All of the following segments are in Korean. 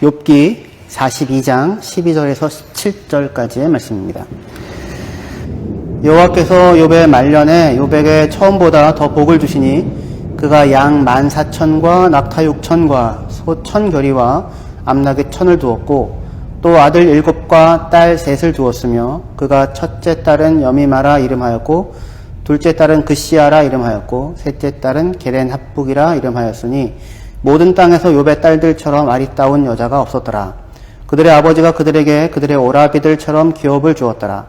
욥기 42장 12절에서 17절까지의 말씀입니다. 여호와께서 욥의 말년에 욥에게 처음보다 더 복을 주시니 그가 양 14,000과 낙타 6,000과 소 1,000결이와 암나귀 1,000을 두었고 또 아들 7과 딸 3을 두었으며 그가 첫째 딸은 여미마라 이름하였고 둘째 딸은 그시아라 이름하였고 셋째 딸은 게렌 합북이라 이름하였으니 모든 땅에서 욥의 딸들처럼 아리따운 여자가 없었더라. 그들의 아버지가 그들에게 그들의 오라비들처럼 기업을 주었더라.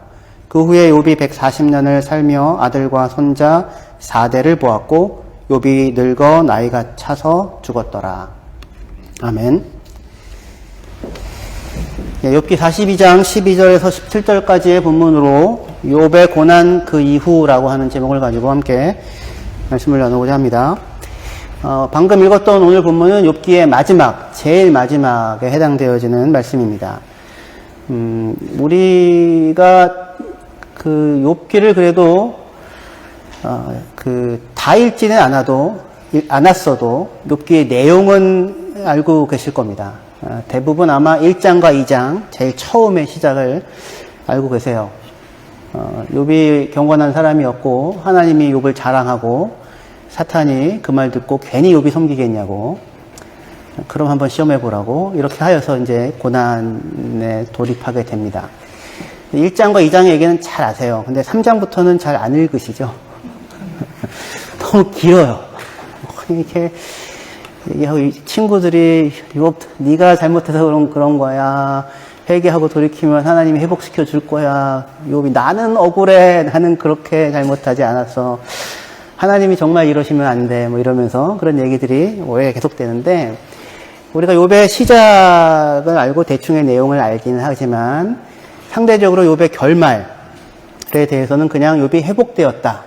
그 후에 욥이 140년을 살며 아들과 손자 4대를 보았고 욥이 늙어 나이가 차서 죽었더라. 아멘. 욥기 42장 12절에서 17절까지의 본문으로 욥의 고난 그 이후라고 하는 제목을 가지고 함께 말씀을 나누고자 합니다. 방금 읽었던 오늘 본문은 욥기의 마지막, 제일 마지막에 해당되어지는 말씀입니다. 우리가 그 욥기를 그래도 다 읽지는 않았어도 욥기의 내용은 알고 계실 겁니다. 대부분 아마 1장과 2장 제일 처음의 시작을 알고 계세요. 욥이 경건한 사람이었고 하나님이 욥을 자랑하고 사탄이 그 말 듣고 괜히 욥이 섬기겠냐고, 그럼 한번 시험해 보라고, 이렇게 하여서 이제 고난에 돌입하게 됩니다. 1장과 2장의 얘기는 잘 아세요. 근데 3장부터는 잘 안 읽으시죠? 너무 길어요. 이렇게 친구들이 욥, 네가 잘못해서 그런 거야. 회개하고 돌이키면 하나님이 회복시켜 줄 거야. 욥이 나는 억울해. 나는 그렇게 잘못하지 않았어. 하나님이 정말 이러시면 안 돼. 뭐 이러면서 그런 얘기들이 오래 계속되는데, 우리가 욥의 시작을 알고 대충의 내용을 알기는 하지만 상대적으로 욥의 결말에 대해서는 그냥 욥이 회복되었다.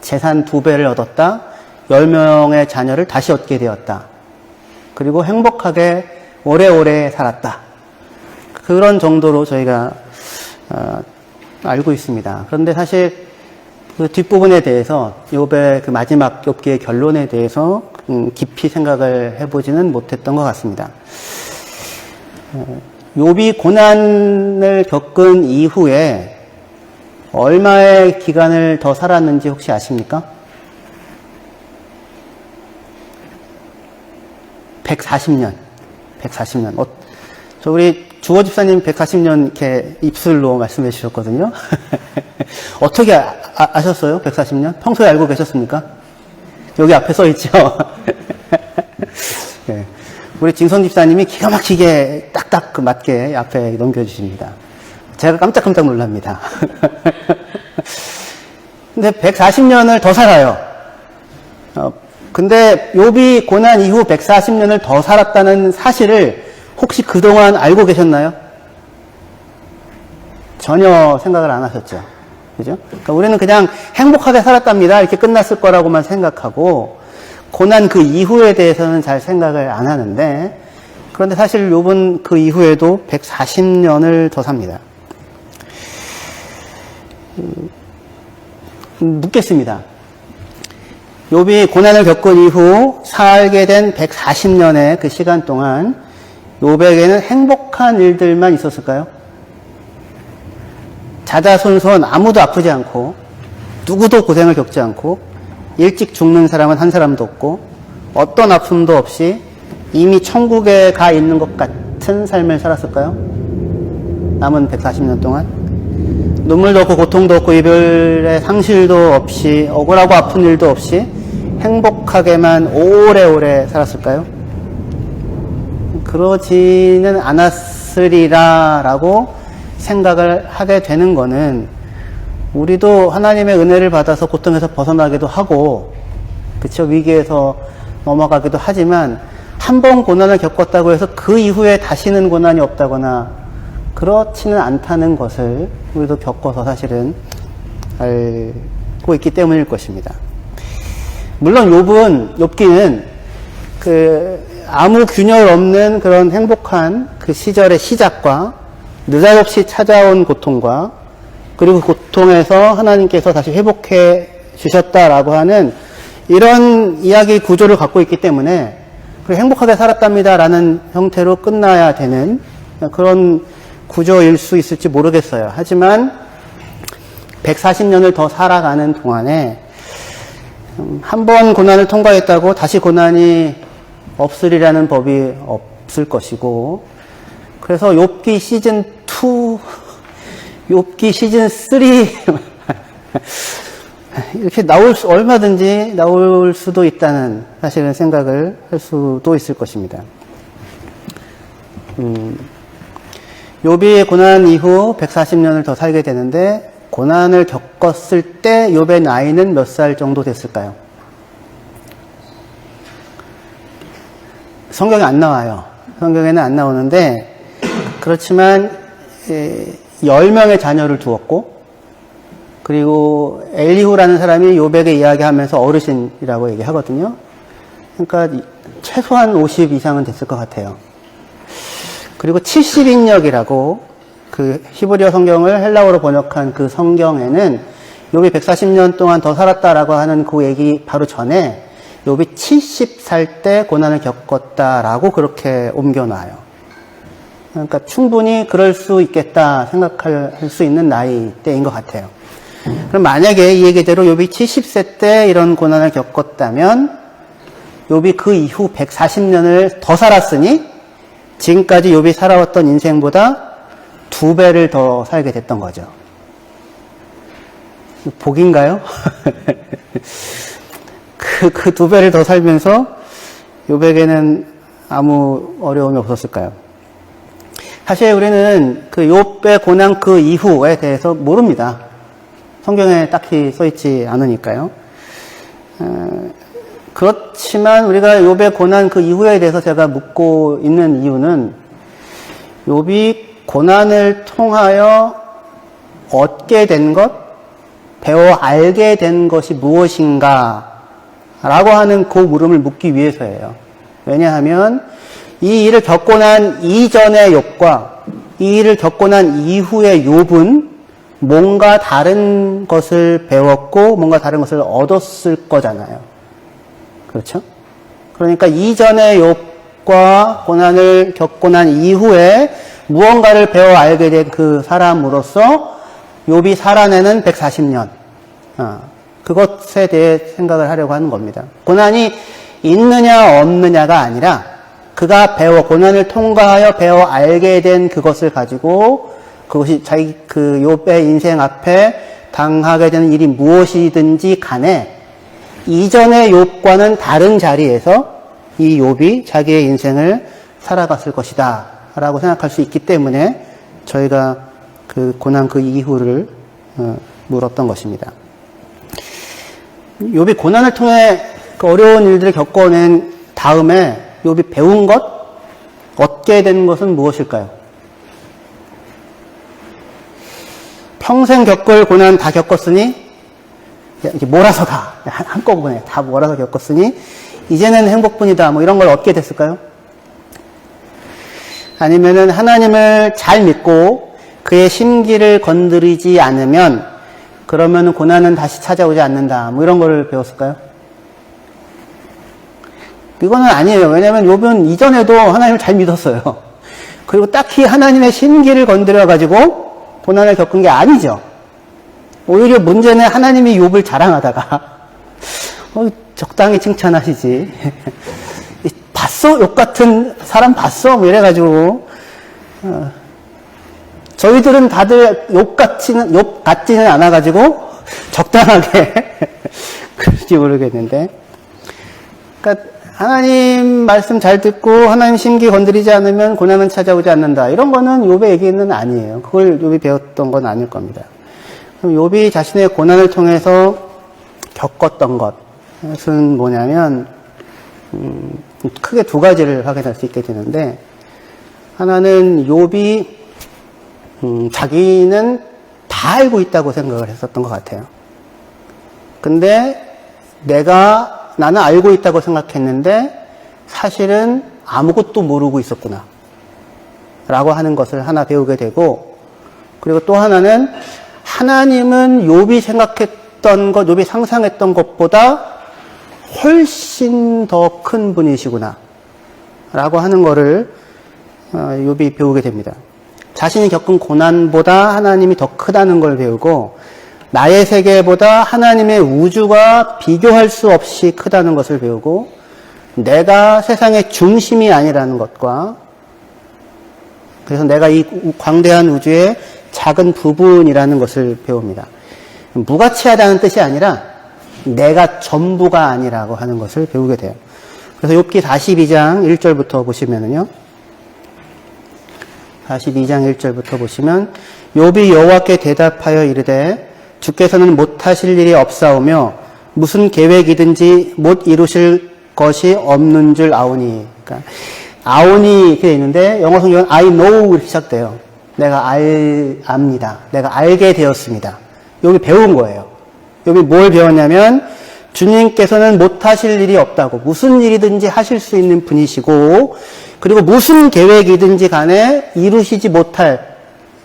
재산 2배를 얻었다. 10명의 자녀를 다시 얻게 되었다. 그리고 행복하게 오래오래 살았다. 그런 정도로 저희가 알고 있습니다. 그런데 사실 그 뒷부분에 대해서 욥의 그 마지막 욥기의 결론에 대해서 깊이 생각을 해보지는 못했던 것 같습니다. 욥이 고난을 겪은 이후에 얼마의 기간을 더 살았는지 혹시 아십니까? 140년. 저 우리 주호 집사님 140년 이렇게 입술로 말씀해 주셨거든요. 어떻게 아셨어요? 140년? 평소에 알고 계셨습니까? 여기 앞에 써 있죠? 네. 우리 진선 집사님이 기가 막히게 딱딱 맞게 앞에 넘겨주십니다. 제가 깜짝깜짝 놀랍니다. 근데 140년을 더 살아요. 근데 욥이 고난 이후 140년을 더 살았다는 사실을 혹시 그동안 알고 계셨나요? 전혀 생각을 안 하셨죠. 그죠? 그러니까 우리는 그냥 행복하게 살았답니다. 이렇게 끝났을 거라고만 생각하고, 고난 그 이후에 대해서는 잘 생각을 안 하는데, 그런데 사실 욥은 그 이후에도 140년을 더 삽니다. 묻겠습니다. 욥이 고난을 겪은 이후 살게 된 140년의 그 시간 동안 욥에게는 행복한 일들만 있었을까요? 자자손손 아무도 아프지 않고 누구도 고생을 겪지 않고 일찍 죽는 사람은 한 사람도 없고 어떤 아픔도 없이 이미 천국에 가 있는 것 같은 삶을 살았을까요? 남은 140년 동안 눈물도 없고 고통도 없고 이별의 상실도 없이 억울하고 아픈 일도 없이 행복하게만 오래오래 살았을까요? 그러지는 않았으리라라고 생각을 하게 되는 거는, 우리도 하나님의 은혜를 받아서 고통에서 벗어나기도 하고, 그쵸, 위기에서 넘어가기도 하지만 한 번 고난을 겪었다고 해서 그 이후에 다시는 고난이 없다거나 그렇지는 않다는 것을 우리도 겪어서 사실은 알고 있기 때문일 것입니다. 물론 욥기는 아무 균열 없는 그런 행복한 그 시절의 시작과 느닷없이 찾아온 고통과, 그리고 고통에서 하나님께서 다시 회복해 주셨다라고 하는 이런 이야기 구조를 갖고 있기 때문에 그리고 행복하게 살았답니다라는 형태로 끝나야 되는 그런 구조일 수 있을지 모르겠어요. 하지만 140년을 더 살아가는 동안에 한 번 고난을 통과했다고 다시 고난이 없으리라는 법이 없을 것이고, 그래서 욥기 시즌 2, 욥기 시즌 3 이렇게 얼마든지 나올 수도 있다는 사실은 생각을 할 수도 있을 것입니다. 욥이 고난 이후 140년을 더 살게 되는데, 고난을 겪었을 때 욥의 나이는 몇 살 정도 됐을까요? 성경에 안 나와요. 성경에는 안 나오는데, 그렇지만 10명의 자녀를 두었고, 그리고 엘리후라는 사람이 욥에게 이야기하면서 어르신이라고 얘기하거든요. 그러니까 최소한 50 이상은 됐을 것 같아요. 그리고 70인역이라고 그 히브리어 성경을 헬라어로 번역한 그 성경에는 욥이 140년 동안 더 살았다라고 하는 그 얘기 바로 전에 욥이 70살 때 고난을 겪었다라고 그렇게 옮겨놔요. 그러니까 충분히 그럴 수 있겠다 생각할 수 있는 나이대인 것 같아요. 그럼 만약에 이 얘기대로 욥이 70세 때 이런 고난을 겪었다면 욥이 그 이후 140년을 더 살았으니 지금까지 욥이 살아왔던 인생보다 2배를 더 살게 됐던 거죠. 복인가요? 그 2배를 더 살면서 욥에게는 아무 어려움이 없었을까요? 사실 우리는 그 욥의 고난 그 이후에 대해서 모릅니다. 성경에 딱히 써있지 않으니까요. 그렇지만 우리가 욥의 고난 그 이후에 대해서 제가 묻고 있는 이유는 욥이 고난을 통하여 얻게 된 것, 배워 알게 된 것이 무엇인가 라고 하는 그 물음을 묻기 위해서예요. 왜냐하면 이 일을 겪고 난 이전의 욥과 이 일을 겪고 난 이후의 욥은 뭔가 다른 것을 배웠고 뭔가 다른 것을 얻었을 거잖아요. 그렇죠? 그러니까 이전의 욥과 고난을 겪고 난 이후에 무언가를 배워 알게 된 그 사람으로서 욥이 살아내는 140년, 그것에 대해 생각을 하려고 하는 겁니다. 고난이 있느냐 없느냐가 아니라 그가 고난을 통과하여 배워 알게 된 그것을 가지고 그것이 자기 그 욥의 인생 앞에 당하게 되는 일이 무엇이든지 간에 이전의 욥과는 다른 자리에서 이 욥이 자기의 인생을 살아갔을 것이다 라고 생각할 수 있기 때문에 저희가 그 고난 그 이후를 물었던 것입니다. 욥이 고난을 통해 그 어려운 일들을 겪어낸 다음에 욥이 배운 것, 얻게 된 것은 무엇일까요? 평생 겪을 고난 다 겪었으니 이제 몰아서 가. 한꺼번에 다 몰아서 겪었으니 이제는 행복뿐이다. 뭐 이런 걸 얻게 됐을까요? 아니면은 하나님을 잘 믿고 그의 심기를 건드리지 않으면 그러면 고난은 다시 찾아오지 않는다. 뭐 이런 걸 배웠을까요? 이거는 아니에요. 왜냐하면 욥은 이전에도 하나님을 잘 믿었어요. 그리고 딱히 하나님의 심기를 건드려가지고 고난을 겪은 게 아니죠. 오히려 문제는 하나님이 욥을 자랑하다가 적당히 칭찬하시지. 봤어? 욥 같은 사람 봤어? 뭐 이래가지고 저희들은 다들 욥 같지는 않아가지고 적당하게 그런지 모르겠는데, 그러니까 하나님 말씀 잘 듣고 하나님 심기 건드리지 않으면 고난은 찾아오지 않는다. 이런 거는 욥의 얘기는 아니에요. 그걸 욥이 배웠던 건 아닐 겁니다. 그럼 욥이 자신의 고난을 통해서 겪었던 것은 뭐냐면 크게 두 가지를 확인할 수 있게 되는데, 하나는 욥이 자기는 다 알고 있다고 생각을 했었던 것 같아요. 근데 나는 알고 있다고 생각했는데 사실은 아무것도 모르고 있었구나 라고 하는 것을 하나 배우게 되고, 그리고 또 하나는 하나님은 욥이 생각했던 것, 욥이 상상했던 것보다 훨씬 더 큰 분이시구나 라고 하는 거를 욥이 배우게 됩니다. 자신이 겪은 고난보다 하나님이 더 크다는 걸 배우고 나의 세계보다 하나님의 우주가 비교할 수 없이 크다는 것을 배우고 내가 세상의 중심이 아니라는 것과 그래서 내가 이 광대한 우주의 작은 부분이라는 것을 배웁니다. 무가치하다는 뜻이 아니라 내가 전부가 아니라고 하는 것을 배우게 돼요. 그래서 욥기 42장 1절부터 보시면은요. 42장 1절부터 보시면 욥이 여호와께 대답하여 이르되 주께서는 못하실 일이 없사오며 무슨 계획이든지 못 이루실 것이 없는 줄 아오니. 그러니까 아오니 이렇게 있는데 영어 성경은 I know 이렇게 시작돼요. 내가 압니다. 내가 알게 되었습니다. 욥이 배운 거예요. 욥이 뭘 배웠냐면 주님께서는 못하실 일이 없다고 무슨 일이든지 하실 수 있는 분이시고 그리고 무슨 계획이든지 간에 이루시지 못할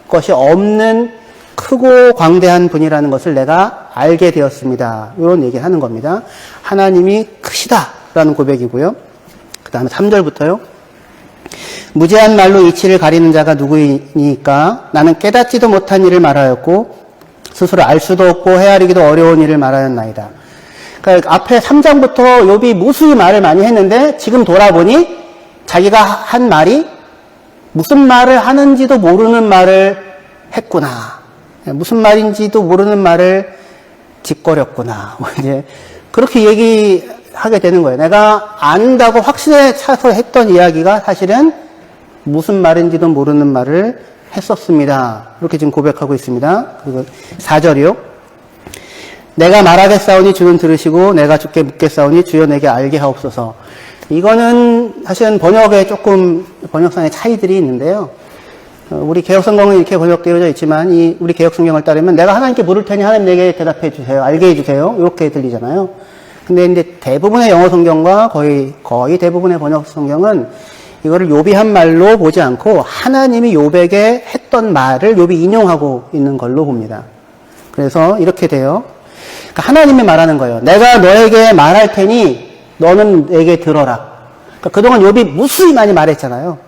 것이 없는 크고 광대한 분이라는 것을 내가 알게 되었습니다. 이런 얘기를 하는 겁니다. 하나님이 크시다라는 고백이고요. 그 다음에 3절부터요. 무제한 말로 이치를 가리는 자가 누구이니까 나는 깨닫지도 못한 일을 말하였고 스스로 알 수도 없고 헤아리기도 어려운 일을 말하였나이다. 그러니까 앞에 3장부터 욥이 무수히 말을 많이 했는데 지금 돌아보니 자기가 한 말이 무슨 말을 하는지도 모르는 말을 했구나. 무슨 말인지도 모르는 말을 짓거렸구나. 이제 그렇게 얘기하게 되는 거예요. 내가 안다고 확신에 차서 했던 이야기가 사실은 무슨 말인지도 모르는 말을 했었습니다. 이렇게 지금 고백하고 있습니다. 그리고 4절이요. 내가 말하겠사오니 주는 들으시고 내가 주께 묻겠사오니 주여 내게 알게 하옵소서. 이거는 사실은 번역에 조금 번역상의 차이들이 있는데요. 우리 개혁성경은 이렇게 번역되어져 있지만 우리 개혁성경을 따르면 내가 하나님께 물을 테니 하나님 내게 대답해 주세요. 알게 해 주세요. 이렇게 들리잖아요. 근데 이제 대부분의 영어 성경과 거의 대부분의 번역 성경은 이거를 욥이 한 말로 보지 않고 하나님이 욥에게 했던 말을 욥이 인용하고 있는 걸로 봅니다. 그래서 이렇게 돼요. 그러니까 하나님이 말하는 거예요. 내가 너에게 말할 테니 너는 내게 들어라. 그러니까 그동안 욥이 무수히 많이 말했잖아요.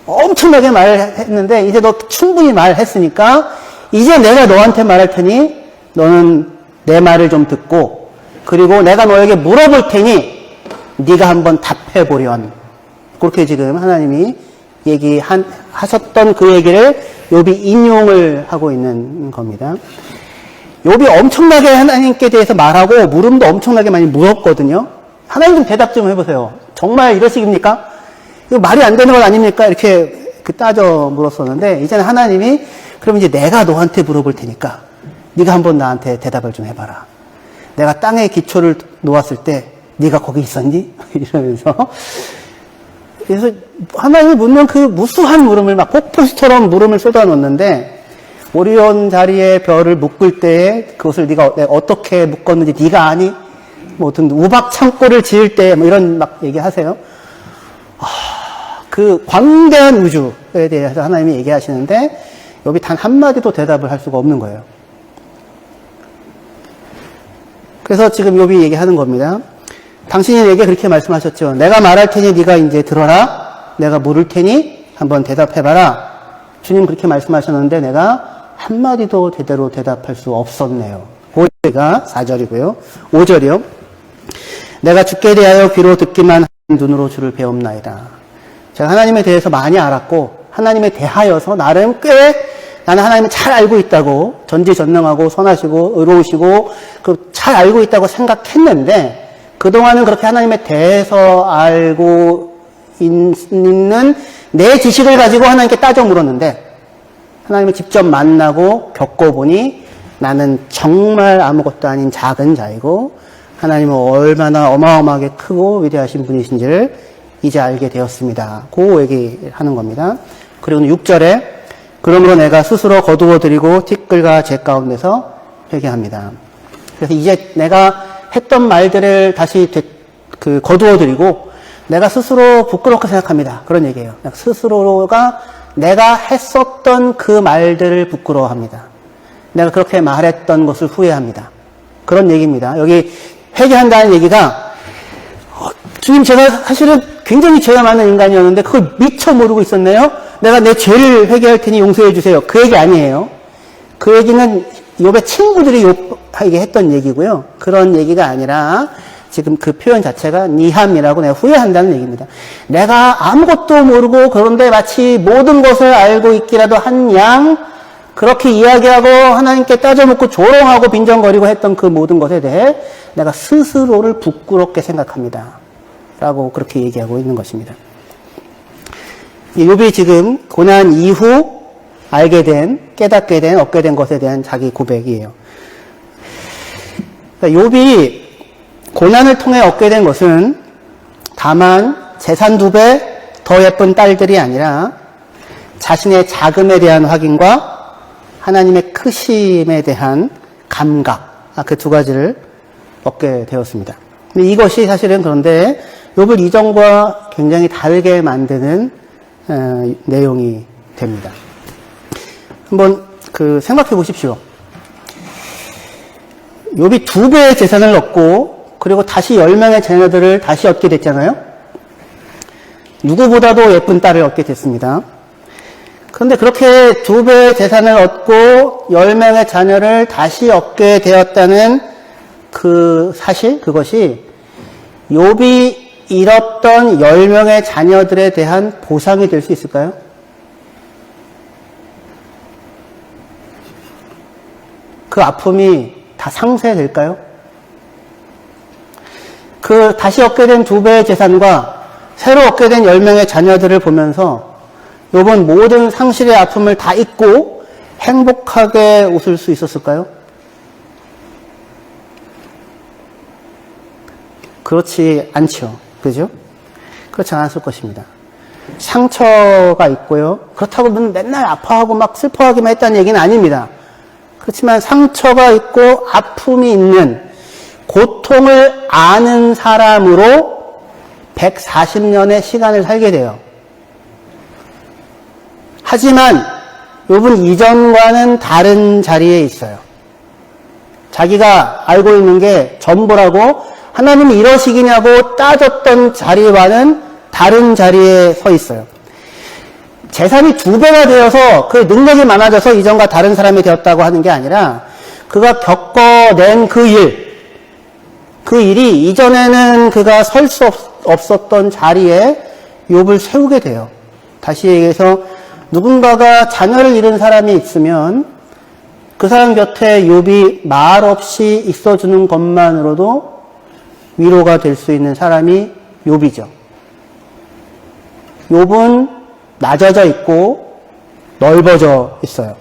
엄청나게 말했는데 이제 너 충분히 말했으니까 이제 내가 너한테 말할 테니 너는 내 말을 좀 듣고 그리고 내가 너에게 물어볼 테니 네가 한번 답해보련. 그렇게 지금 하나님이 하셨던 그 얘기를 욥이 인용을 하고 있는 겁니다. 욥이 엄청나게 하나님께 대해서 말하고 물음도 엄청나게 많이 물었거든요. 하나님 좀 대답 좀 해보세요. 정말 이러시깁니까? 이거 말이 안 되는 건 아닙니까? 이렇게 따져 물었었는데 이제는 하나님이 그럼 이제 내가 너한테 물어볼 테니까 네가 한번 나한테 대답을 좀 해봐라. 내가 땅에 기초를 놓았을 때 네가 거기 있었니? 이러면서 그래서 하나님이 묻는 그 무수한 물음을 막 폭포수처럼 물음을 쏟아놓는데 오리온 자리에 별을 묶을 때에 그것을 네가 어떻게 묶었는지 네가 아니? 뭐 어떤 우박 창고를 지을 때 뭐 이런 막 얘기하세요. 그 광대한 우주에 대해서 하나님이 얘기하시는데 여기 단 한마디도 대답을 할 수가 없는 거예요. 그래서 지금 욥이 얘기하는 겁니다. 당신이 내게 그렇게 말씀하셨죠. 내가 말할 테니 네가 이제 들어라. 내가 물을 테니 한번 대답해봐라. 주님 그렇게 말씀하셨는데 내가 한마디도 제대로 대답할 수 없었네요. 그가 4절이고요. 5절이요. 내가 주께 대하여 귀로 듣기만 한 눈으로 주를 배움나이다. 제가 하나님에 대해서 많이 알았고 하나님에 대하여서 나름 꽤 나는 하나님을 잘 알고 있다고 전지전능하고 선하시고 의로우시고 잘 알고 있다고 생각했는데 그동안은 그렇게 하나님에 대해서 알고 있는 내 지식을 가지고 하나님께 따져 물었는데 하나님을 직접 만나고 겪어보니 나는 정말 아무것도 아닌 작은 자이고 하나님은 얼마나 어마어마하게 크고 위대하신 분이신지를 이제 알게 되었습니다. 그 얘기하는 겁니다. 그리고 6절에 그러므로 내가 스스로 거두어드리고 티끌과 재 가운데서 회개합니다. 그래서 이제 내가 했던 말들을 다시 거두어드리고 내가 스스로 부끄럽게 생각합니다. 그런 얘기예요. 스스로가 내가 했었던 그 말들을 부끄러워합니다. 내가 그렇게 말했던 것을 후회합니다. 그런 얘기입니다. 여기 회개한다는 얘기가 주님, 제가 사실은 굉장히 죄가 많은 인간이었는데 그걸 미처 모르고 있었네요. 내가 내 죄를 회개할 테니 용서해 주세요. 그 얘기 아니에요. 그 얘기는 욥의 친구들이 욥에게 했던 얘기고요. 그런 얘기가 아니라 지금 그 표현 자체가 니함이라고 내가 후회한다는 얘기입니다. 내가 아무것도 모르고 그런데 마치 모든 것을 알고 있기라도 한 양 그렇게 이야기하고 하나님께 따져묻고 조롱하고 빈정거리고 했던 그 모든 것에 대해 내가 스스로를 부끄럽게 생각합니다. 라고 그렇게 얘기하고 있는 것입니다. 욥이 지금 고난 이후 알게 된, 깨닫게 된, 얻게 된 것에 대한 자기 고백이에요. 그러니까 욥이 고난을 통해 얻게 된 것은 다만 재산 2배 더 예쁜 딸들이 아니라 자신의 자금에 대한 확인과 하나님의 크심에 대한 감각, 그 두 가지를 얻게 되었습니다. 근데 이것이 사실은 그런데 욥을 이전과 굉장히 다르게 만드는 내용이 됩니다. 한번 생각해 보십시오. 욥이 2배의 재산을 얻고 그리고 다시 10명의 자녀들을 다시 얻게 됐잖아요. 누구보다도 예쁜 딸을 얻게 됐습니다. 그런데 그렇게 2배의 재산을 얻고 10명의 자녀를 다시 얻게 되었다는 그 사실, 그것이 욥이 잃었던 10명의 자녀들에 대한 보상이 될 수 있을까요? 그 아픔이 다 상쇄될까요? 그 다시 얻게 된 2배의 재산과 새로 얻게 된 10명의 자녀들을 보면서 욥은 모든 상실의 아픔을 다 잊고 행복하게 웃을 수 있었을까요? 그렇지 않죠. 그죠? 그렇지 않았을 것입니다. 상처가 있고요. 그렇다고 맨날 아파하고 막 슬퍼하기만 했다는 얘기는 아닙니다. 그렇지만 상처가 있고 아픔이 있는 고통을 아는 사람으로 140년의 시간을 살게 돼요. 하지만 욥은 이전과는 다른 자리에 있어요. 자기가 알고 있는 게 전부라고 하나님이 이러시기냐고 따졌던 자리와는 다른 자리에 서 있어요. 재산이 2배가 되어서 그 능력이 많아져서 이전과 다른 사람이 되었다고 하는 게 아니라 그가 겪어낸 그 일이 이전에는 그가 설 수 없었던 자리에 욥을 세우게 돼요. 다시 얘기해서 누군가가 자녀를 잃은 사람이 있으면 그 사람 곁에 욥이 말없이 있어주는 것만으로도 위로가 될 수 있는 사람이 욥이죠. 욥은 낮아져 있고 넓어져 있어요.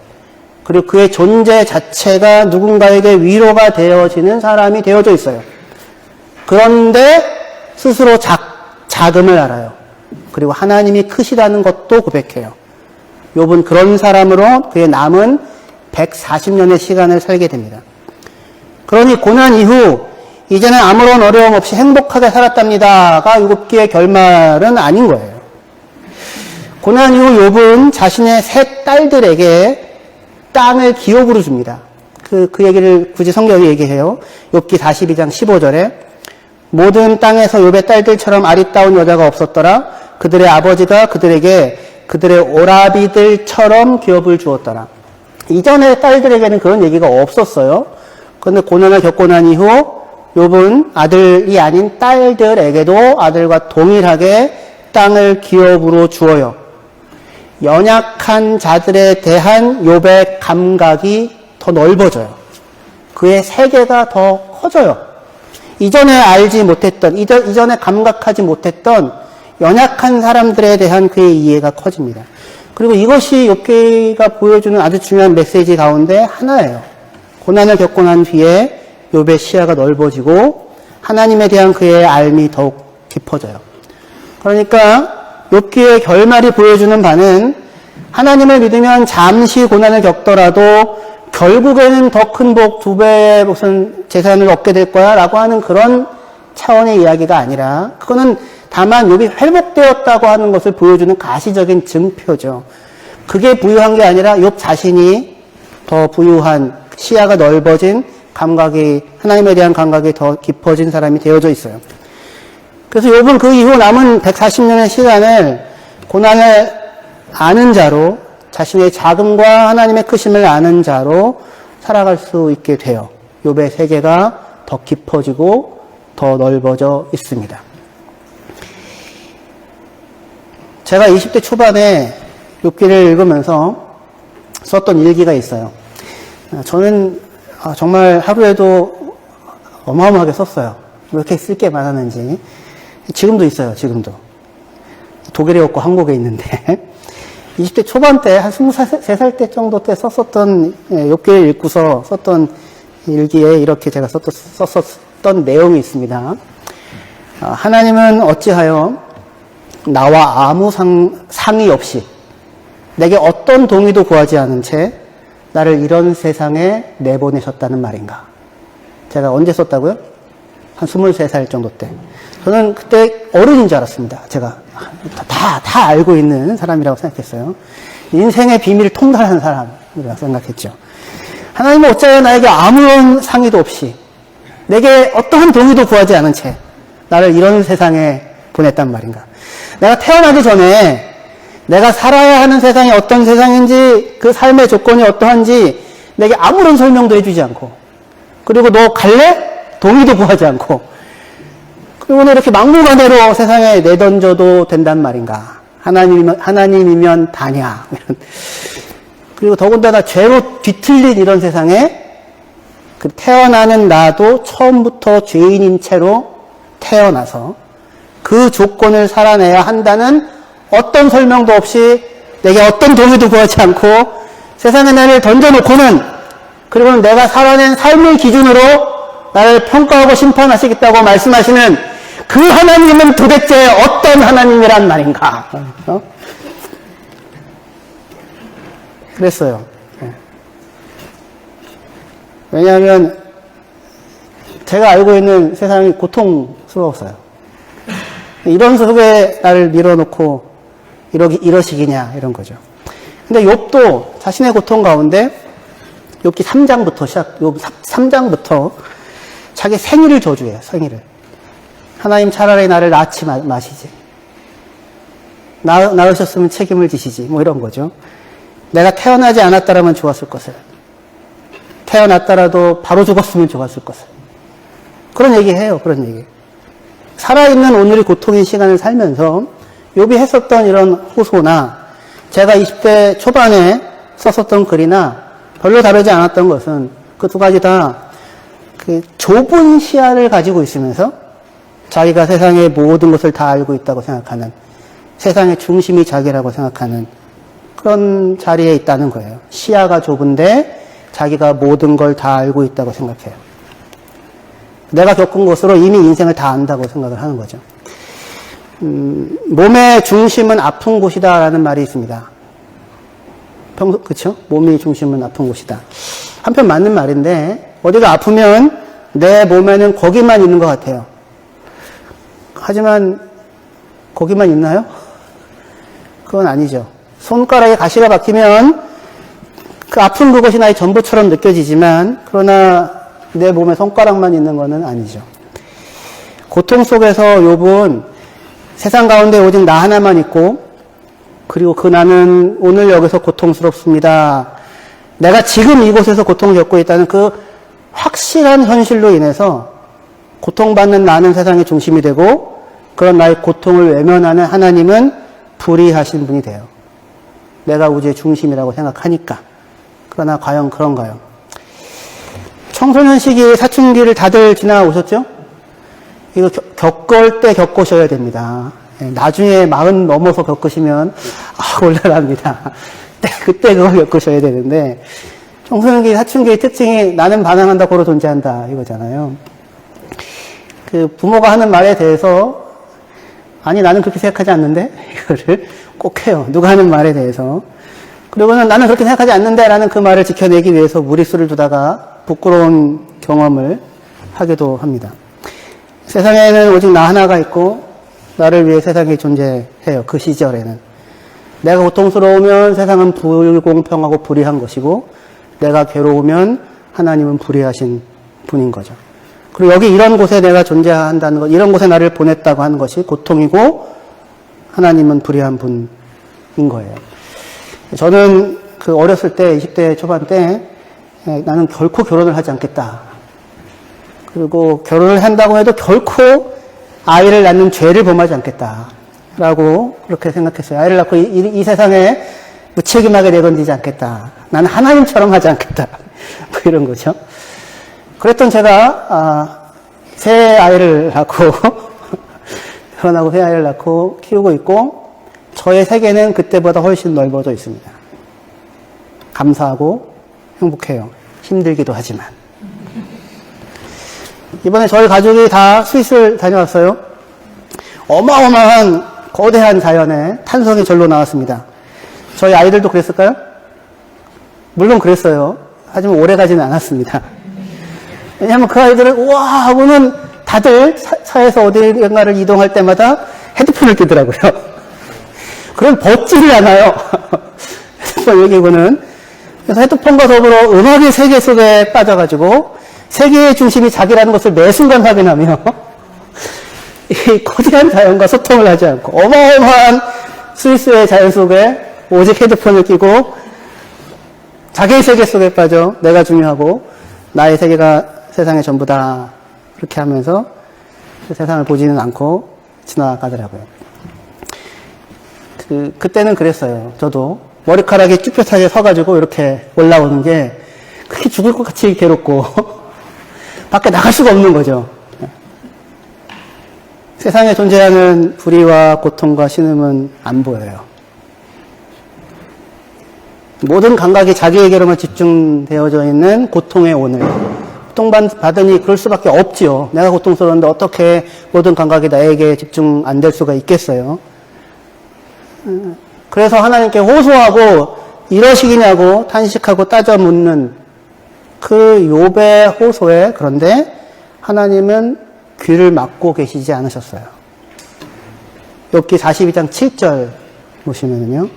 그리고 그의 존재 자체가 누군가에게 위로가 되어지는 사람이 되어져 있어요. 그런데 스스로 작음을 알아요. 그리고 하나님이 크시다는 것도 고백해요. 욥은 그런 사람으로 그의 남은 140년의 시간을 살게 됩니다. 그러니 고난 이후 이제는 아무런 어려움 없이 행복하게 살았답니다가 욥기의 결말은 아닌 거예요. 고난 이후 욥은 자신의 3 딸들에게 땅을 기업으로 줍니다. 그 얘기를 굳이 성경이 얘기해요. 욥기 42장 15절에 모든 땅에서 욥의 딸들처럼 아리따운 여자가 없었더라. 그들의 아버지가 그들에게 그들의 오라비들처럼 기업을 주었더라. 이전의 딸들에게는 그런 얘기가 없었어요. 그런데 고난을 겪고 난 이후 욥은 아들이 아닌 딸들에게도 아들과 동일하게 땅을 기업으로 주어요. 연약한 자들에 대한 욥의 감각이 더 넓어져요. 그의 세계가 더 커져요. 이전에 알지 못했던, 이전에 감각하지 못했던 연약한 사람들에 대한 그의 이해가 커집니다. 그리고 이것이 욥기가 보여주는 아주 중요한 메시지 가운데 하나예요. 고난을 겪고 난 뒤에 욥의 시야가 넓어지고 하나님에 대한 그의 알미 더욱 깊어져요. 그러니까 욥기의 결말이 보여주는 바는 하나님을 믿으면 잠시 고난을 겪더라도 결국에는 더 큰 복 2배의 무슨 재산을 얻게 될 거야 라고 하는 그런 차원의 이야기가 아니라 그거는 다만 욥이 회복되었다고 하는 것을 보여주는 가시적인 증표죠. 그게 부유한 게 아니라 욥 자신이 더 부유한 시야가 넓어진 감각이 하나님에 대한 감각이 더 깊어진 사람이 되어져 있어요. 그래서 욥은 그 이후 남은 140년의 시간을 고난을 아는 자로, 자신의 자금과 하나님의 크심을 아는 자로 살아갈 수 있게 돼요. 욥의 세계가 더 깊어지고 더 넓어져 있습니다. 제가 20대 초반에 욥기를 읽으면서 썼던 일기가 있어요. 저는 정말 하루에도 어마어마하게 썼어요. 왜 이렇게 쓸 게 많았는지. 지금도 있어요, 지금도. 독일에 없고 한국에 있는데. 20대 초반 때, 한 23살 때 정도 때 썼었던, 욥기를 읽고서 썼던 일기에 이렇게 제가 썼었던 내용이 있습니다. 하나님은 어찌하여 나와 아무 상의 없이 내게 어떤 동의도 구하지 않은 채 나를 이런 세상에 내보내셨다는 말인가. 제가 언제 썼다고요? 한 23살 정도 때. 저는 그때 어른인 줄 알았습니다. 제가 다 알고 있는 사람이라고 생각했어요. 인생의 비밀을 통달하는 사람이라고 생각했죠. 하나님은 어찌하여 나에게 아무런 상의도 없이 내게 어떠한 동의도 구하지 않은 채 나를 이런 세상에 보냈단 말인가. 내가 태어나기 전에 내가 살아야 하는 세상이 어떤 세상인지 그 삶의 조건이 어떠한지 내게 아무런 설명도 해주지 않고, 그리고 너 갈래? 동의도 구하지 않고, 그리고 너 이렇게 막무가내로 세상에 내던져도 된단 말인가. 하나님이면 다냐. 그리고 더군다나 죄로 뒤틀린 이런 세상에 그 태어나는 나도 처음부터 죄인인 채로 태어나서 그 조건을 살아내야 한다는 어떤 설명도 없이 내게 어떤 동의도 구하지 않고 세상에 나를 던져놓고는, 그리고는 내가 살아낸 삶의 기준으로 나를 평가하고 심판하시겠다고 말씀하시는 그 하나님은 도대체 어떤 하나님이란 말인가. 그랬어요. 왜냐하면 제가 알고 있는 세상이 고통스러웠어요. 이런 속에 나를 밀어놓고 이러시기냐, 이런 거죠. 근데 욥도 자신의 고통 가운데 욥기 3장부터 욥 3장부터 자기 생일을 저주해요, 생일을. 하나님 차라리 나를 낳지 마시지. 낳으셨으면 책임을 지시지. 뭐 이런 거죠. 내가 태어나지 않았다라면 좋았을 것을. 태어났더라도 바로 죽었으면 좋았을 것을. 그런 얘기 해요, 그런 얘기. 살아있는 오늘이 고통인 시간을 살면서 욥이 했었던 이런 호소나 제가 20대 초반에 썼었던 글이나 별로 다르지 않았던 것은 그 두 가지 다 그 좁은 시야를 가지고 있으면서 자기가 세상의 모든 것을 다 알고 있다고 생각하는, 세상의 중심이 자기라고 생각하는 그런 자리에 있다는 거예요. 시야가 좁은데 자기가 모든 걸 다 알고 있다고 생각해요. 내가 겪은 것으로 이미 인생을 다 안다고 생각을 하는 거죠. 몸의 중심은 아픈 곳이다라는 말이 있습니다. 그쵸? 몸의 중심은 아픈 곳이다. 한편 맞는 말인데, 어디가 아프면 내 몸에는 거기만 있는 것 같아요. 하지만 거기만 있나요? 그건 아니죠. 손가락에 가시가 박히면 그 아픈 그것이 나의 전부처럼 느껴지지만, 그러나 내 몸에 손가락만 있는 것은 아니죠. 고통 속에서 욥은 세상 가운데 오직 나 하나만 있고, 그리고 그 나는 오늘 여기서 고통스럽습니다. 내가 지금 이곳에서 고통을 겪고 있다는 그 확실한 현실로 인해서 고통받는 나는 세상의 중심이 되고, 그런 나의 고통을 외면하는 하나님은 불의하신 분이 돼요. 내가 우주의 중심이라고 생각하니까. 그러나 과연 그런가요? 청소년 시기 사춘기를 다들 지나오셨죠? 이거 겪을 때 겪으셔야 됩니다. 나중에 40 넘어서 겪으시면 곤란합니다. 그때 그걸 겪으셔야 되는데, 청소년기 사춘기의 특징이 나는 반항한다, 고로 존재한다 이거잖아요. 그 부모가 하는 말에 대해서 아니 나는 그렇게 생각하지 않는데 이거를 꼭 해요. 누가 하는 말에 대해서. 그리고는 나는 그렇게 생각하지 않는데 라는 그 말을 지켜내기 위해서 무리수를 두다가 부끄러운 경험을 하기도 합니다. 세상에는 오직 나 하나가 있고 나를 위해 세상이 존재해요. 그 시절에는. 내가 고통스러우면 세상은 불공평하고 불의한 것이고, 내가 괴로우면 하나님은 불의하신 분인 거죠. 그리고 여기 이런 곳에 내가 존재한다는 것, 이런 곳에 나를 보냈다고 하는 것이 고통이고 하나님은 불의한 분인 거예요. 저는 그 어렸을 때, 20대 초반 때 나는 결코 결혼을 하지 않겠다. 그리고 결혼을 한다고 해도 결코 아이를 낳는 죄를 범하지 않겠다. 라고 그렇게 생각했어요. 아이를 낳고 이 세상에 무책임하게 내던지지 않겠다. 나는 하나님처럼 하지 않겠다. 뭐 이런 거죠. 그랬던 제가, 새 아이를 낳고, 결혼하고 새 아이를 낳고 키우고 있고, 저의 세계는 그때보다 훨씬 넓어져 있습니다. 감사하고 행복해요. 힘들기도 하지만. 이번에 저희 가족이 다 스위스를 다녀왔어요. 어마어마한 거대한 자연에 탄성이 절로 나왔습니다. 저희 아이들도 그랬을까요? 물론 그랬어요. 하지만 오래 가지는 않았습니다. 왜냐하면 그 아이들은 우와 하고는 다들 차에서 어디인가를 이동할 때마다 헤드폰을 끼더라고요. 그럼 벗지를 않아요. 헤드폰 얘기고는. 그래서 헤드폰과 더불어 음악의 세계 속에 빠져가지고 세계의 중심이 자기라는 것을 매 순간 확인하며 이 거대한 자연과 소통을 하지 않고 어마어마한 스위스의 자연 속에 오직 헤드폰을 끼고 자기의 세계 속에 빠져 내가 중요하고 나의 세계가 세상의 전부다 그렇게 하면서 그 세상을 보지는 않고 지나가더라고요. 그때는 그랬어요. 저도 머리카락이 쭈뼛하게 서가지고 이렇게 올라오는 게 그게 죽을 것 같이 괴롭고 밖에 나갈 수가 없는 거죠. 세상에 존재하는 불의와 고통과 신음은 안 보여요. 모든 감각이 자기에게로만 집중되어져 있는 고통의 오늘. 고통받으니 그럴 수밖에 없지요. 내가 고통스러운데 어떻게 모든 감각이 나에게 집중 안 될 수가 있겠어요. 그래서 하나님께 호소하고 이러시기냐고 탄식하고 따져 묻는 그 욥의 호소에 그런데 하나님은 귀를 막고 계시지 않으셨어요. 욥기 42장 7절 보시면요.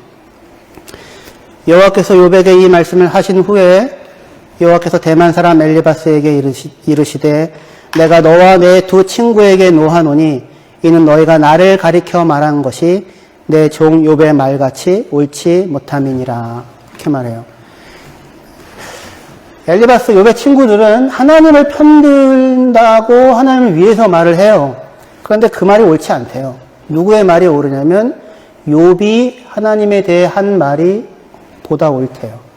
여호와께서 욥에게 이 말씀을 하신 후에 여호와께서 대만 사람 엘리바스에게 이르시되 내가 너와 내 두 친구에게 노하노니 이는 너희가 나를 가리켜 말한 것이 내 종 욥의 말같이 옳지 못함이니라. 이렇게 말해요. 엘리바스 욥의 친구들은 하나님을 편든다고 하나님을 위해서 말을 해요. 그런데 그 말이 옳지 않대요. 누구의 말이 옳으냐면 욥이 하나님에 대해 한 말이 보다 옳대요.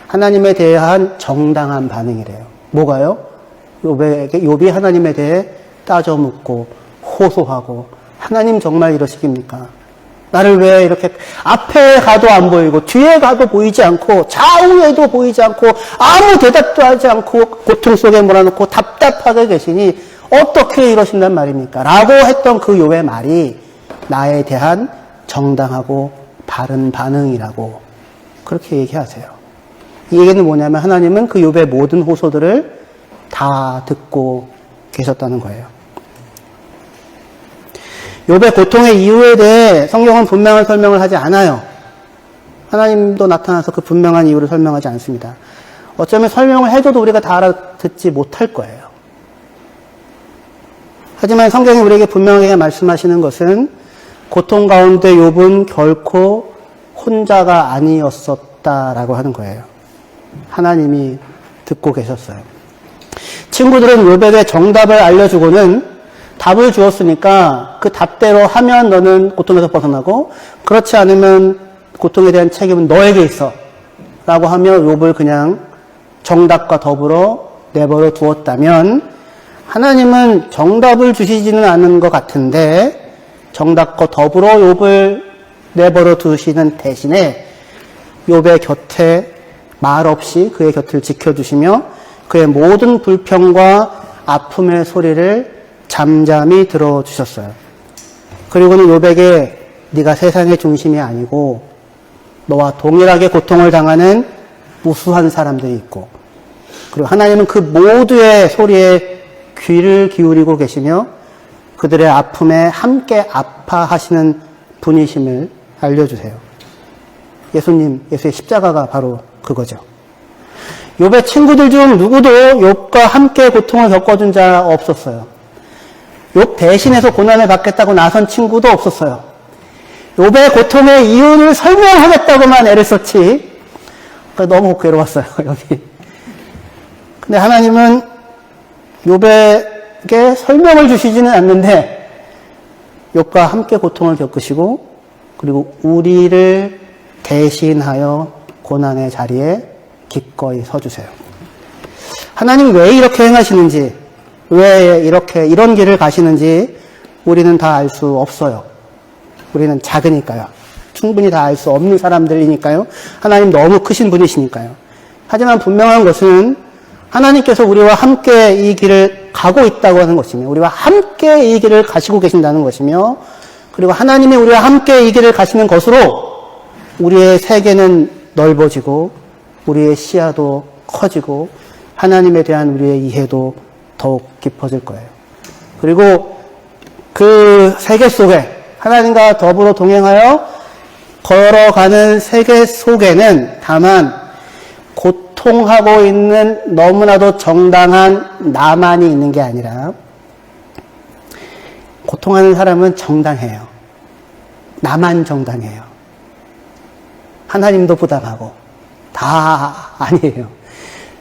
하나님에 대한 정당한 반응이래요. 뭐가요? 욥이 하나님에 대해 따져 묻고 호소하고 하나님 정말 이러시깁니까? 나를 왜 이렇게 앞에 가도 안 보이고 뒤에 가도 보이지 않고 좌우에도 보이지 않고 아무 대답도 하지 않고 고통 속에 몰아넣고 답답하게 계시니 어떻게 이러신단 말입니까? 라고 했던 그 욥의 말이 나에 대한 정당하고 바른 반응이라고 그렇게 얘기하세요. 이 얘기는 뭐냐면 하나님은 그 욥의 모든 호소들을 다 듣고 계셨다는 거예요. 욥의 고통의 이유에 대해 성경은 분명한 설명을 하지 않아요. 하나님도 나타나서 그 분명한 이유를 설명하지 않습니다. 어쩌면 설명을 해줘도 우리가 다 알아듣지 못할 거예요. 하지만 성경이 우리에게 분명하게 말씀하시는 것은 고통 가운데 욥은 결코 혼자가 아니었었다라고 하는 거예요. 하나님이 듣고 계셨어요. 친구들은 욥에게 정답을 알려주고는 답을 주었으니까 그 답대로 하면 너는 고통에서 벗어나고 그렇지 않으면 고통에 대한 책임은 너에게 있어 라고 하며 욥을 그냥 정답과 더불어 내버려 두었다면 하나님은 정답을 주시지는 않은 것 같은데 정답과 더불어 욥을 내버려 두시는 대신에 욥의 곁에 말없이 그의 곁을 지켜주시며 그의 모든 불평과 아픔의 소리를 잠잠히 들어주셨어요. 그리고는 욥에게 네가 세상의 중심이 아니고 너와 동일하게 고통을 당하는 무수한 사람들이 있고 그리고 하나님은 그 모두의 소리에 귀를 기울이고 계시며 그들의 아픔에 함께 아파하시는 분이심을 알려주세요. 예수의 십자가가 바로 그거죠. 욥의 친구들 중 누구도 욥과 함께 고통을 겪어준 자 없었어요. 욥 대신해서 고난을 받겠다고 나선 친구도 없었어요. 욥의 고통의 이유를 설명하겠다고만 애를 썼지. 너무 괴로웠어요, 여기. 근데 하나님은 욥에게 설명을 주시지는 않는데 욥과 함께 고통을 겪으시고 그리고 우리를 대신하여 고난의 자리에 기꺼이 서주세요. 하나님 왜 이렇게 행하시는지, 왜 이런 길을 가시는지 우리는 다 알 수 없어요. 우리는 작으니까요. 충분히 다 알 수 없는 사람들이니까요. 하나님 너무 크신 분이시니까요. 하지만 분명한 것은 하나님께서 우리와 함께 이 길을 가고 있다고 하는 것이며 우리와 함께 이 길을 가시고 계신다는 것이며 그리고 하나님이 우리와 함께 이 길을 가시는 것으로 우리의 세계는 넓어지고 우리의 시야도 커지고 하나님에 대한 우리의 이해도 더욱 깊어질 거예요. 그리고 그 세계 속에 하나님과 더불어 동행하여 걸어가는 세계 속에는 다만 고통하고 있는 너무나도 정당한 나만이 있는 게 아니라 고통하는 사람은 정당해요. 나만 정당해요. 하나님도 부당하고 다 아니에요.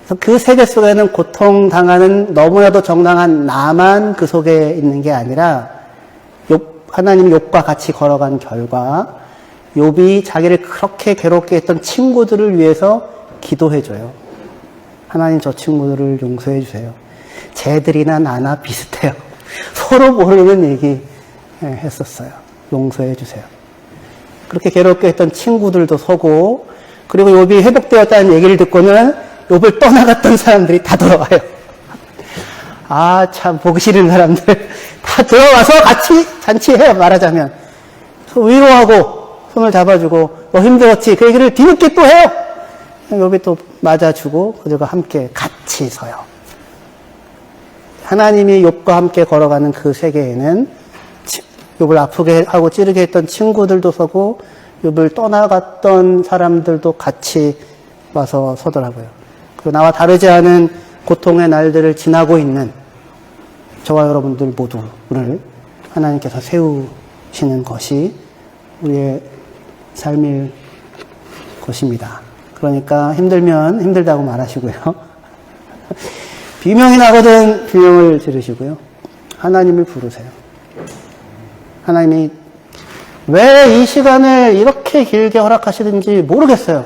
그래서 그 세계 속에는 고통당하는 너무나도 정당한 나만 그 속에 있는 게 아니라 하나님이 욥과 같이 걸어간 결과 욥이 자기를 그렇게 괴롭게 했던 친구들을 위해서 기도해줘요. 하나님 저 친구들을 용서해 주세요. 쟤들이나 나나 비슷해요. 서로 모르는 얘기 했었어요. 용서해 주세요. 그렇게 괴롭게 했던 친구들도 서고 그리고 욥이 회복되었다는 얘기를 듣고는 욥을 떠나갔던 사람들이 다 돌아와요. 아, 참 보기 싫은 사람들 다 들어와서 같이 잔치해요. 말하자면 위로하고 손을 잡아주고 너 힘들었지? 그 얘기를 뒤늦게 또 해요. 욥이 또 맞아주고 그들과 함께 같이 서요. 하나님이 욥과 함께 걸어가는 그 세계에는 욥을 아프게 하고 찌르게 했던 친구들도 서고 욥을 떠나갔던 사람들도 같이 와서 서더라고요. 그리고 나와 다르지 않은 고통의 날들을 지나고 있는 저와 여러분들 모두를 하나님께서 세우시는 것이 우리의 삶일 것입니다. 그러니까 힘들면 힘들다고 말하시고요. 비명이 나거든 비명을 지르시고요. 하나님을 부르세요. 하나님이 왜 이 시간을 이렇게 길게 허락하시는지 모르겠어요.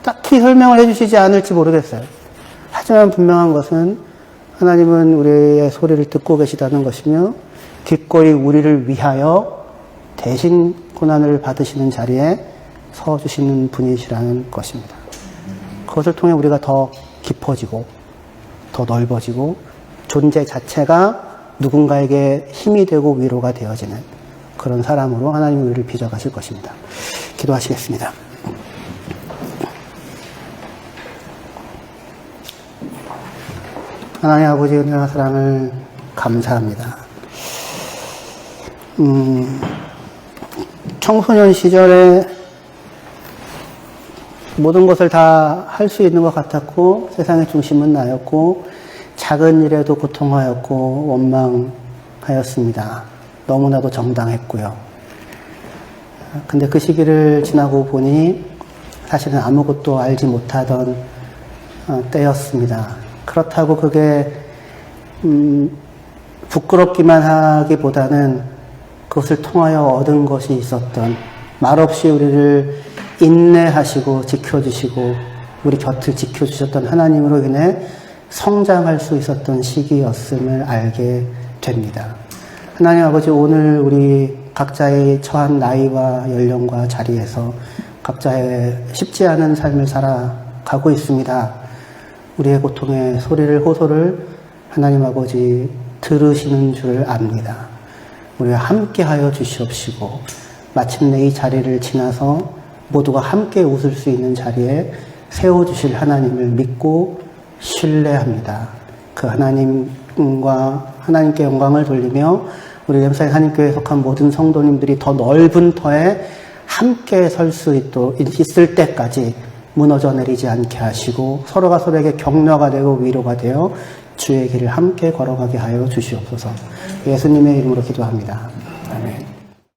딱히 설명을 해주시지 않을지 모르겠어요. 하지만 분명한 것은 하나님은 우리의 소리를 듣고 계시다는 것이며 기꺼이 우리를 위하여 대신 고난을 받으시는 자리에 서주시는 분이시라는 것입니다. 그것을 통해 우리가 더 깊어지고 더 넓어지고 존재 자체가 누군가에게 힘이 되고 위로가 되어지는 그런 사람으로 하나님이 우리를 빚어가실 것입니다. 기도하시겠습니다. 하나님 아버지 은혜와 사랑을 감사합니다. 청소년 시절에 모든 것을 다 할 수 있는 것 같았고 세상의 중심은 나였고 작은 일에도 고통하였고 원망하였습니다. 너무나도 정당했고요. 근데 그 시기를 지나고 보니 사실은 아무것도 알지 못하던 때였습니다. 그렇다고 그게 부끄럽기만 하기보다는 그것을 통하여 얻은 것이 있었던 말없이 우리를 인내하시고 지켜주시고 우리 곁을 지켜주셨던 하나님으로 인해 성장할 수 있었던 시기였음을 알게 됩니다. 하나님 아버지 오늘 우리 각자의 처한 나이와 연령과 자리에서 각자의 쉽지 않은 삶을 살아가고 있습니다. 우리의 고통의 소리를 호소를 하나님 아버지 들으시는 줄 압니다. 우리와 함께하여 주시옵시고 마침내 이 자리를 지나서 모두가 함께 웃을 수 있는 자리에 세워주실 하나님을 믿고 신뢰합니다. 그 하나님과 하나님께 영광을 돌리며 우리 렘사인 한인교회에 속한 모든 성도님들이 더 넓은 터에 함께 설 수 있을 때까지 무너져 내리지 않게 하시고 서로가 서로에게 격려가 되고 위로가 되어 주의 길을 함께 걸어가게 하여 주시옵소서. 예수님의 이름으로 기도합니다.